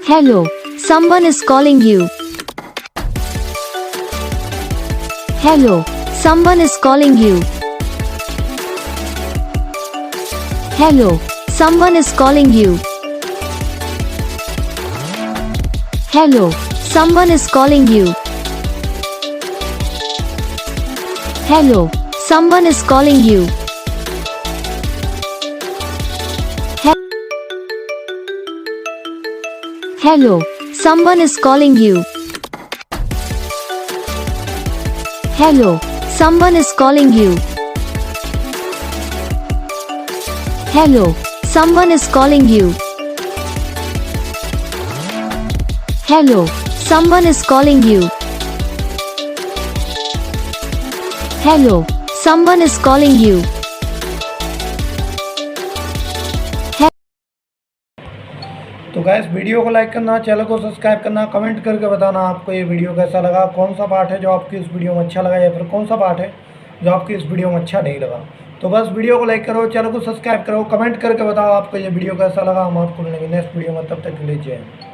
Hello, someone is calling you. Hello, someone is calling you. Hello, someone is calling you. Hello, someone is calling you. Hello, someone is calling you. Hello, someone is calling you. Hello, someone is calling you. Hello, someone is calling you. Hello, someone is calling you. Hello, someone is calling you. तो guys video को like करना, channel को subscribe करना, comment करके बताना आपको ये video कैसा लगा, कौन सा पार्ट है जो आपकी इस वीडियो में अच्छा लगा या फिर कौन सा पार्ट है जो आपकी इस वीडियो में अच्छा नहीं लगा। तो बस वीडियो को लाइक करो, चैनल को सब्सक्राइब करो, कमेंट करके बताओ आपको ये वीडियो कैसा लगा। हम आपको मिलेंगे नेक्स्ट वीडियो में, तब तक के लिए जय हिंद।